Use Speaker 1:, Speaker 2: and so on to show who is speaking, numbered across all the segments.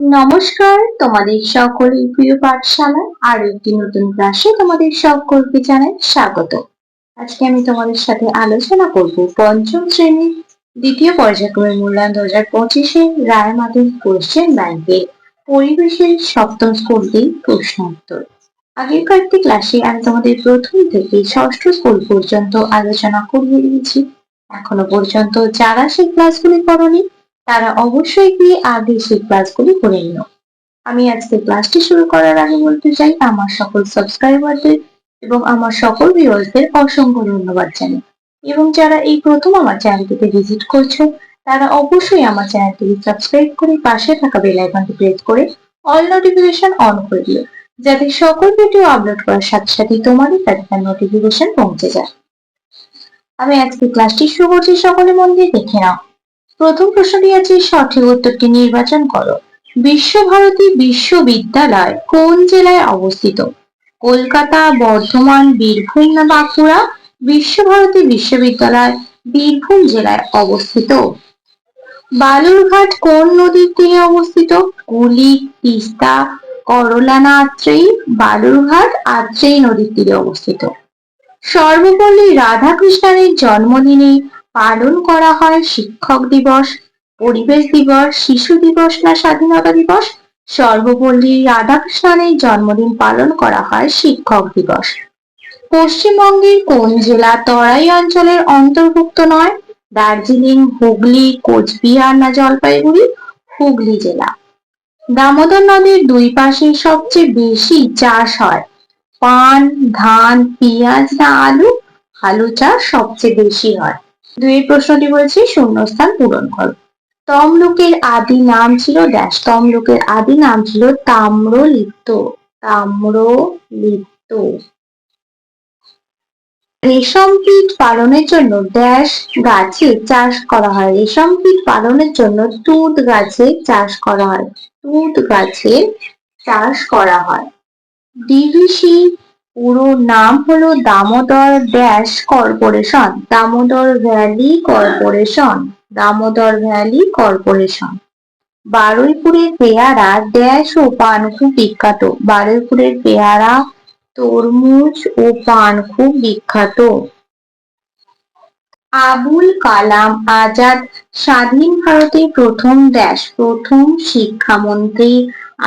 Speaker 1: নমস্কার, তোমাদের সকলের প্রিয় পাঠশালা আর একটি নতুন ক্লাসে তোমাদের সকলকে জানাই স্বাগত। আজকে আমি তোমাদের সাথে আলোচনা করব পঞ্চম শ্রেণীর দ্বিতীয় পর্যায়ক্রমের মূল্যায়ন 2025-এ রায় মাধ্যমিক কোশ্চেন ব্যাংকের পরিবেশের সপ্তম স্কুলটি প্রশ্ন উত্তর। আগের কয়েকটি ক্লাসে আমি তোমাদের প্রথম থেকে ষষ্ঠ স্কুল পর্যন্ত আলোচনা করিয়ে দিয়েছি। এখনো পর্যন্ত যারা সেই ক্লাসগুলি করনি তারা অবশ্যই গিয়ে আগে সেই ক্লাসগুলি করে নিও। আমি আজকে ক্লাসটি শুরু করার আগে বলতে চাই আমার সকল সাবস্ক্রাইবারদের এবং আমার সকল ভিউয়ার্সদের অসংখ্য ধন্যবাদ জানাই। এবং যারা এই প্রথম আমার চ্যানেলটিতে ভিজিট করছো তারা অবশ্যই আমার চ্যানেলটিকে সাবস্ক্রাইব করে পাশে থাকা বেল আইকনটি প্রেস করে অল নোটিফিকেশন অন করে দিও, যাতে সকল ভিডিও আপলোড করার সাথে সাথে তোমাদের কাছে তার নোটিফিকেশন পৌঁছে যায়। আমি আজকে ক্লাসটি শুরু করছি, সকলে মন দিয়ে দেখে নাও। প্রথম প্রশ্নটি আছে, সঠিক উত্তরটি নির্বাচন করো। বিশ্বভারতী বিশ্ববিদ্যালয় কোন জেলায় অবস্থিত? কলকাতা, বর্ধমান, বীরভূম না বাঁকুড়া? বিশ্বভারতী বিশ্ববিদ্যালয় বীরভূম জেলায় অবস্থিত। বালুরঘাট কোন নদীর তীরে অবস্থিত? কুলিক, তিস্তা, করলা না আত্রেয়ী? বালুরঘাট আত্রেয়ী নদীর তীরে অবস্থিত। সর্বপল্লী রাধাকৃষ্ণনের জন্মদিনে পালন করা হয় শিক্ষক দিবস, পরিবেশ দিবস, শিশু দিবস না স্বাধীনতা দিবস? সর্বপল্লী রাধাকৃষ্ণনের জন্মদিন পালন করা হয় শিক্ষক দিবস। পশ্চিমবঙ্গের কোন জেলা তরাই অঞ্চলের অন্তর্ভুক্ত নয়? দার্জিলিং, হুগলি, কোচবিহার না জলপাইগুড়ি? হুগলি জেলা। দামোদর নদীর দুই পাশে সবচেয়ে বেশি চাষ হয় পান, ধান, পেঁয়াজ না আলু? আলু চাষ সবচেয়ে বেশি হয়। দুই প্রশ্নটি বলছি, শূন্যস্থান পূরণ করো। তমলুকের আদি নাম ছিল ড্যাশ। তমলুকের আদি নাম ছিল তাম্রলিপ্ত। তাম্রলিপ্ত। রেশম কীট পালনের জন্য ড্যাশ গাছে চাষ করা হয়। রেশম কীট পালনের জন্য তুঁত গাছে চাষ করা হয়। তুঁত গাছে চাষ করা হয়। ডিভিসি পুরো নাম হলো Damodar dash corporation. Damodar valley corporation. Damodar valley corporation. বারুইপুরের পেয়ারা ড্যাশ ও পান খুব বিখ্যাত। বারুইপুরের পেয়ারা, তরমুজ ও পান খুব বিখ্যাত। আবুল কালাম আজাদ স্বাধীন ভারতের প্রথম ড্যাশ। প্রথম শিক্ষামন্ত্রী।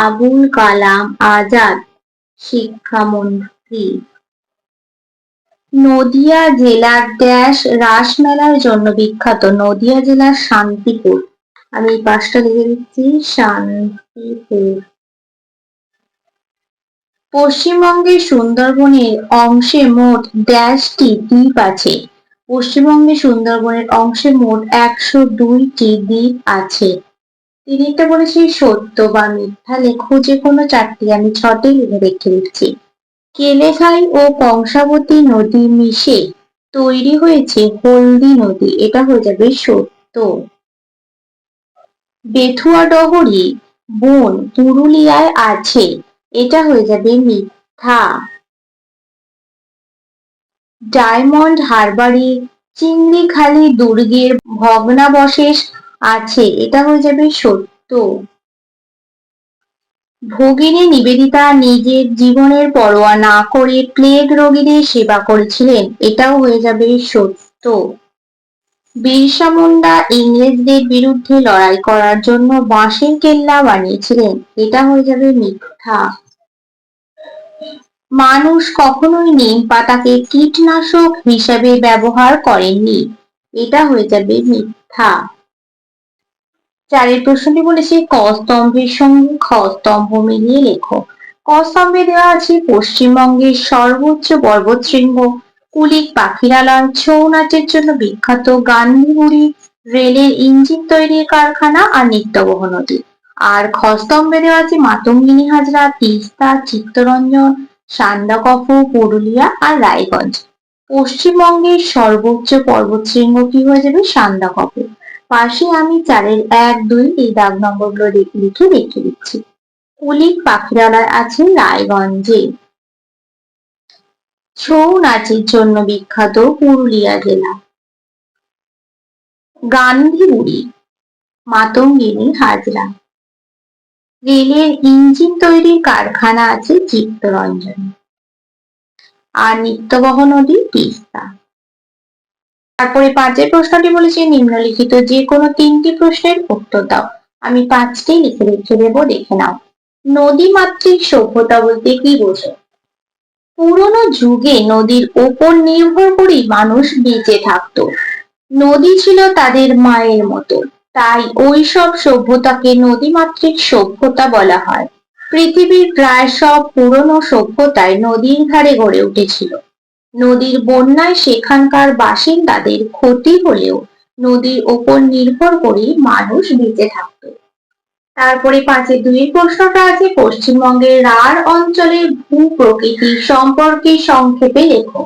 Speaker 1: আবুল কালাম আজাদ শিক্ষামন্ত্রী। নদিয়া জেলার ড্যাশ রাসমেলার জন্য বিখ্যাত। নদিয়া জেলার শান্তিপুর। আমি এই পাশটা লিখে দিচ্ছি, শান্তিপুর। পশ্চিমবঙ্গের সুন্দরবনের অংশে মোট ড্যাশটি দ্বীপ আছে। পশ্চিমবঙ্গের সুন্দরবনের অংশে মোট 102টি দ্বীপ আছে। তিনিটা বলেছি সত্য বা মিথ্যা লেখো যে কোনো চারটি, আমি 6টি লিখে রেখে দিচ্ছি। কেলেঘাই ও কংসাবতী নদী মিশে তৈরি হয়েছে হলদি নদী, এটা হয়ে যাবে সত্য। বেথুয়া ডহরি বন পুরুলিয়ায় আছে, এটা হয়ে যাবে মিথ্যা। ডায়মন্ড হারবারে চিংড়িখালি দুর্গের ভগ্নাবশেষ আছে, এটা হয়ে যাবে সত্য। ভগিনী নিবেদিতা নিজের জীবনের পরোয়া না করে প্লেগ রোগীদের সেবা করেছিলেন, এটাও হয়ে যাবে সত্য। বিরসা মুন্ডা ইংরেজদের বিরুদ্ধে লড়াই করার জন্য বাঁশের কেল্লা বানিয়েছিলেন, এটা হয়ে যাবে মিথ্যা। মানুষ কখনোই নিম পাতাকে কীটনাশক হিসেবে ব্যবহার করেননি, এটা হয়ে যাবে মিথ্যা। চারের প্রশ্নটি বলেছে ক স্তম্ভের সঙ্গে খ স্তম্ভ মিলিয়ে লেখো। ক স্তম্ভে দেওয়া আছে পশ্চিমবঙ্গের সর্বোচ্চ পর্বতশৃঙ্গ, কুলিক পাখিরালয়, ছৌ নাচের জন্য বিখ্যাত, গান্ধীবুড়ি রেলের ইঞ্জিন তৈরির কারখানা আর নিত্যবহ নদী। আর খ স্তম্ভে দেওয়া আছে মাতঙ্গিনী হাজরা, তিস্তা, চিত্তরঞ্জন, সান্দাকফু, পুরুলিয়া আর রায়গঞ্জ। পশ্চিমবঙ্গের সর্বোচ্চ পর্বতশৃঙ্গ কি হয়ে যাবে? সান্দাকফু। পাশে আমি 4-এর 1, 2 এই দাগ নম্বরগুলো লিখে রেখে দিচ্ছি। কুলিক পাখিরালয় আছে রায়গঞ্জে। ছৌ নাচের জন্য বিখ্যাত পুরুলিয়া জেলা। গান্ধীবুড়ি মাতঙ্গিনী হাজরা। রেলের ইঞ্জিন তৈরির কারখানা আছে চিত্তরঞ্জন। আর নিত্যবহ নদী তিস্তা। তারপরে 5 প্রশ্নটি বলেছে নিম্নলিখিত যে কোনো 3টি প্রশ্নের উত্তর দাও। আমি 5টি লিখে রেখে দেবো, দেখে নাও। নদী মাতৃক সভ্যতা বলতে কি বোঝো? পুরনো যুগে নদীর ওপর নির্ভর করেই মানুষ বেঁচে থাকতো। নদী ছিল তাদের মায়ের মতো, তাই ওই সব সভ্যতাকে নদীমাতৃক সভ্যতা বলা হয়। পৃথিবীর প্রায় সব পুরনো সভ্যতায় নদীর ধারে গড়ে উঠেছিল। নদীর বন্যায় সেখানকার বাসিন্দাদের ক্ষতি হলেও নদীর ওপর নির্ভর করেই মানুষ বেঁচে থাকত। তারপরে 5-2 প্রশ্নটা আছে পশ্চিমবঙ্গের রাঢ় অঞ্চলের ভূ-প্রকৃতি সম্পর্কে সংক্ষেপে লেখো।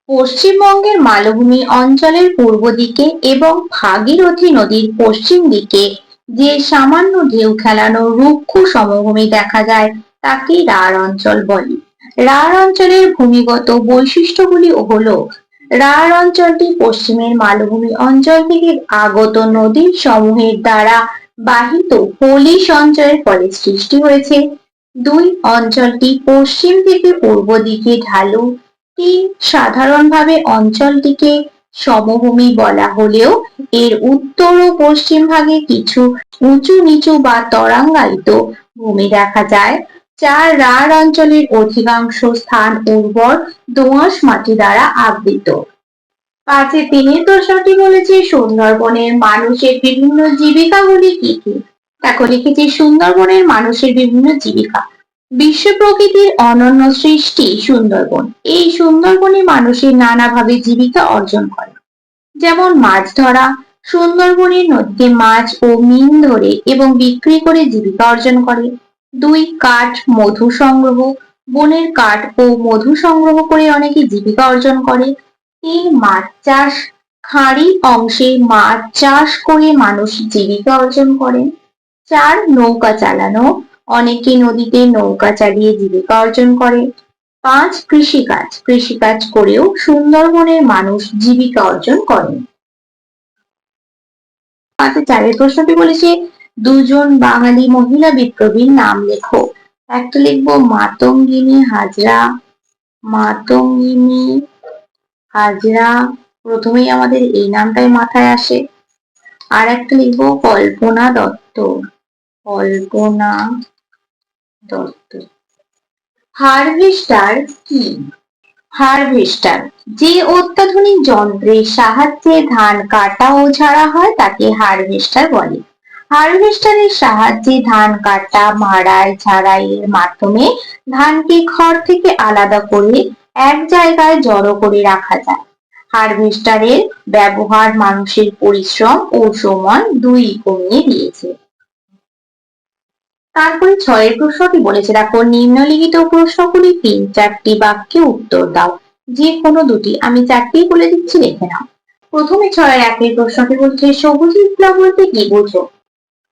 Speaker 1: পশ্চিমবঙ্গের মালভূমি অঞ্চলের পূর্ব দিকে এবং ভাগীরথী নদীর পশ্চিম দিকে যে সামান্য ঢেউ খেলানো রুক্ষ সমভূমি দেখা যায় তাকে রাঢ় অঞ্চল বলে। রাঢ় অঞ্চলের ভূমিগত বৈশিষ্ট্যগুলি হলো, রাঢ় অঞ্চলটি পশ্চিমের মালভূমি অঞ্চল থেকে আগত নদী সমূহের দ্বারা বাহিত পলি সঞ্চয়ের ফলে সৃষ্টি হয়েছে। 2, অঞ্চলটি পশ্চিম থেকে পূর্ব দিকে ঢালু। 3, সাধারণভাবে অঞ্চলটিকে সমভূমি বলা হলেও এর উত্তর ও পশ্চিম ভাগে কিছু উঁচু নিচু বা তরঙ্গায়িত ভূমি দেখা যায়। 4, রাঢ় অঞ্চলের অধিকাংশ স্থান উর্বর দোআঁশ মাটি দ্বারা আবৃত। 5-3 প্রশ্নটি বলেছে সুন্দরবনের মানুষের বিভিন্ন জীবিকাগুলি কি কি? দেখো লিখেছি সুন্দরবনের মানুষের বিভিন্ন জীবিকা। বিশ্ব প্রকৃতির অনন্য সৃষ্টি সুন্দরবন। এই সুন্দরবনে মানুষের নানাভাবে জীবিকা অর্জন করে, যেমন মাছ ধরা। সুন্দরবনের নদীতে মাছ ও মিন ধরে এবং বিক্রি করে জীবিকা অর্জন করে। 2, কাঠ মধু সংগ্রহ। বনের কাঠ ও মধু সংগ্রহ করে অনেকে জীবিকা অর্জন করে। 3, মাছ চাষ। খাঁড়ি অংশে মাছ চাষ করে মানুষ জীবিকা অর্জন করে। 4, নৌকা চালানো। অনেকে নদীতে নৌকা চালিয়ে জীবিকা অর্জন করে। 5, কৃষিকাজ। কৃষিকাজ করেও সুন্দরবনের মানুষ জীবিকা অর্জন করেন। 4 প্রশ্নটি বলেছে দুজন বাঙালি মহিলা বিপ্লবীর নাম লেখো। একটা লিখবো মাতঙ্গিনী হাজরা। মাতঙ্গিনী হাজরা, প্রথমেই আমাদের এই নামটাই মাথায় আসে। আর একটা লিখবো কল্পনা দত্ত। কল্পনা দত্ত। হারভেস্টার কি? হারভেস্টার যে অত্যাধুনিক যন্ত্রের সাহায্যে ধান কাটা ও ঝাড়া হয় তাকে হারভেস্টার বলে। হারভেস্টারের সাহায্যে ধান কাটা, মাড়াই, ঝাড়াইয়ের মাধ্যমে ধানকে খড় থেকে আলাদা করে এক জায়গায় জড়ো করে রাখা যায়। হারভেস্টারের ব্যবহার মানুষের পরিশ্রম ও সময় দুই কমিয়ে দিয়েছে। তারপরে 6 প্রশ্নটি বলেছে দেখো নিম্নলিখিত প্রশ্নগুলি 3-4টি বাক্যে উত্তর দাও, যে কোনো দুটি। আমি 4টি বলে দিচ্ছি, লিখে নাও। প্রথমে 6-1 প্রশ্নটি বলছে সবুজ বিপ্লব বলতে কি বোঝো?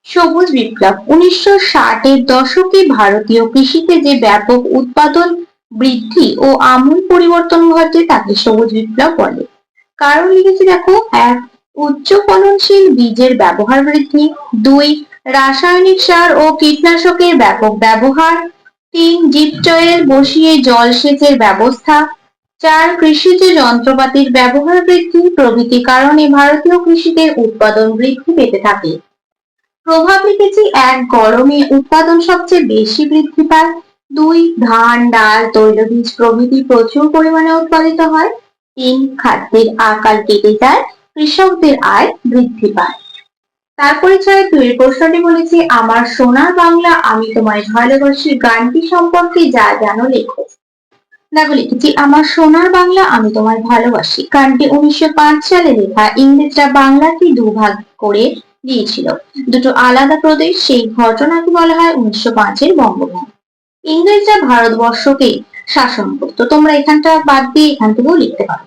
Speaker 1: সবুজ বিপ্লব 1960-এর দশকে ভারতীয় কৃষিতে যে ব্যাপক উৎপাদন বৃদ্ধি ও আমূল পরিবর্তন ঘটে তাকে সবুজ বিপ্লব বলে। কারণ লিখেছি দেখো, 1, উচ্চ ফলনশীল বীজের ব্যবহার বৃদ্ধি। 2, রাসায়নিক সার ও কীটনাশকের ব্যাপক ব্যবহার। 3, ডিপজল বসিয়ে জলসেচের ব্যবস্থা। 4, কৃষিজ যন্ত্রপাতির ব্যবহার বৃদ্ধি প্রভৃতি কারণে ভারতীয় কৃষিতে উৎপাদন বৃদ্ধি পেতে থাকে। প্রভাব লিখেছি 1, গরমে উৎপাদন সবচেয়ে বেশি বৃদ্ধি পায়। 2, ধান, ডাল, তৈলবীজ প্রভৃতি প্রচুর পরিমাণে উৎপাদিত হয়। 3, খাদ্যের আকাল কেটে যায়, কৃষকদের আয় বৃদ্ধি পায়। তারপরে 6 প্রশ্নটি বলেছে আমার সোনার বাংলা আমি তোমায় ভালোবাসি গানটি সম্পর্কে যা জানো লেখো। দেখো লিখেছি আমার সোনার বাংলা আমি তোমায় ভালোবাসি গানটি 1905 সালে লেখা। ইংরেজরা বাংলাকে দুভাগ করে দিয়েছিল, দুটো আলাদা প্রদেশ। সেই ঘটনাকে বলা হয় 1905-এর বঙ্গভঙ্গ। ইংরেজরা ভারতবর্ষকে শাসন করতো। তোমরা এখানটা বাদ দিয়ে এখান থেকেও লিখতে পারো।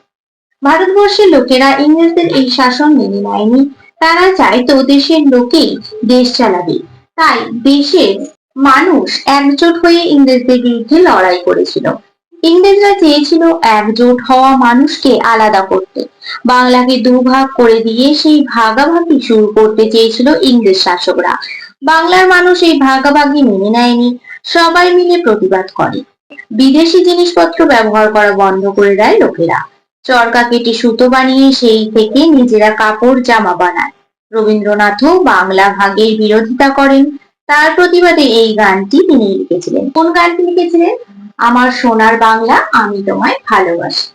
Speaker 1: ভারতবর্ষের লোকেরা ইংরেজদের এই শাসন মেনে নেয়নি। তারা চাইতো দেশের লোকেই দেশ চালাবে। তাই দেশের মানুষ একজোট হয়ে ইংরেজদের বিরুদ্ধে লড়াই করেছিল। ইংরেজরা চেয়েছিল একজোট হওয়া মানুষকে আলাদা করতে। বাংলাকে দুভাগ করে দিয়ে সেই ভাগাভাগি শুরু করতে চেয়েছিল ইংরেজ শাসকরা। বাংলার মানুষ এই ভাগাভাগি মেনে নেয়নি, সবাই মিলে প্রতিবাদ করে। বিদেশি জিনিসপত্র ব্যবহার করা বন্ধ করে দেয় লোকেরা। চরকা কেটে সুতো বানিয়ে সেই থেকে নিজেরা কাপড় জামা বানায়। রবীন্দ্রনাথও বাংলা ভাগের বিরোধিতা করেন। তার প্রতিবাদে এই গানটি তিনি লিখেছিলেন। কোন গানটি লিখেছিলেন? আমার সোনার বাংলা আমি তোমায় ভালোবাসি।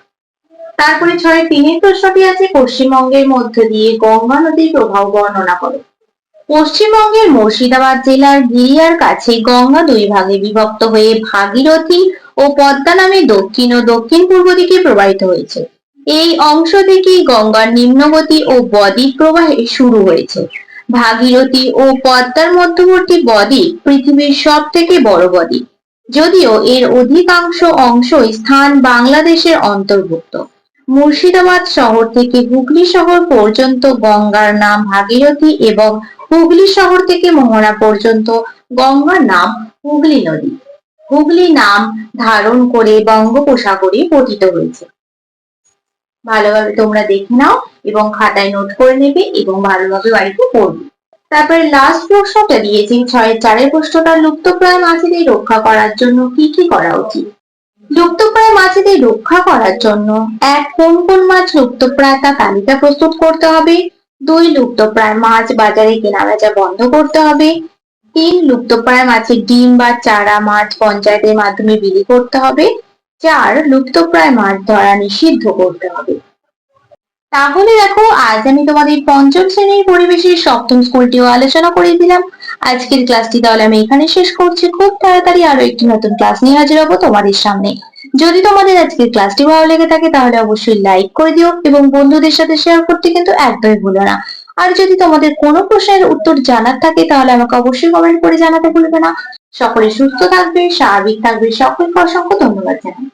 Speaker 1: তারপরে 6-3 প্রশ্নটি আছে, পশ্চিমবঙ্গের মধ্য দিয়ে গঙ্গা নদীর প্রবাহ বর্ণনা করো। পশ্চিমবঙ্গের মুর্শিদাবাদ জেলার গিরিয়ার কাছে গঙ্গা দুই ভাগে বিভক্ত হয়ে ভাগীরথী ও পদ্মা নামে দক্ষিণ ও দক্ষিণ পূর্ব দিকে প্রবাহিত হয়েছে। এই অংশ থেকেই গঙ্গার নিম্নগতি ও বদ্বীপ প্রবাহে শুরু হয়েছে। ভাগীরথী ও পদ্মার মধ্যবর্তী বদ্বীপ পৃথিবীর সব থেকে বড় বদ্বীপ, যদিও এর অধিকাংশ অংশই স্থান বাংলাদেশের অন্তর্ভুক্ত। মুর্শিদাবাদ শহর থেকে হুগলি শহর পর্যন্ত গঙ্গার নাম ভাগীরথী এবং হুগলি শহর থেকে মোহনা পর্যন্ত গঙ্গার নাম হুগলি নদী। হুগলি নাম ধারণ করে বঙ্গোপসাগরে পতিত হয়েছে। ভালোভাবে তোমরা দেখে নাও এবং খাতায় নোট করে নেবে এবং ভালোভাবে বাড়িতে পড়বে। তারপরে লাস্ট প্রশ্নটা দিয়েছি 6-4 প্রশ্নটা, লুপ্তপ্রায় মাছেদের রক্ষা করার জন্য কি কি করা উচিত? লুপ্তপ্রায় মাছেদের রক্ষা করার জন্য 1. কোন কোন মাছ লুপ্তপ্রায় তা তালিকা প্রস্তুত করতে হবে। 2. লুপ্তপ্রায় মাছ বাজারে কেনাবেচা বন্ধ করতে হবে। 3. লুপ্তপ্রায় মাছের ডিম বা চারা মাছ পঞ্চায়েতের মাধ্যমে বিলি করতে হবে। 4. লুপ্তপ্রায় মাছ ধরা নিষিদ্ধ করতে হবে। তাহলে দেখো, আজ আমি তোমাদের পঞ্চম শ্রেণীর পরিবেশের সপ্তম স্কুলটিও আলোচনা করে দিলাম। আজকের ক্লাসটি তাহলে আমি এখানে শেষ করছি। খুব তাড়াতাড়ি আরো একটি নতুন ক্লাস নিয়ে হাজির হবো তোমাদের সামনে। যদি তোমাদের আজকের ক্লাসটি ভালো লেগে থাকে তাহলে অবশ্যই লাইক করে দিও এবং বন্ধুদের সাথে শেয়ার করতে কিন্তু একদমই ভুলো না। আর যদি তোমাদের কোনো প্রশ্নের উত্তর জানার থাকে তাহলে আমাকে অবশ্যই কমেন্ট করে জানাতে ভুলবে না। সকলে সুস্থ থাকবে, স্বাভাবিক থাকবে। সকলকে অসংখ্য ধন্যবাদ জানাই।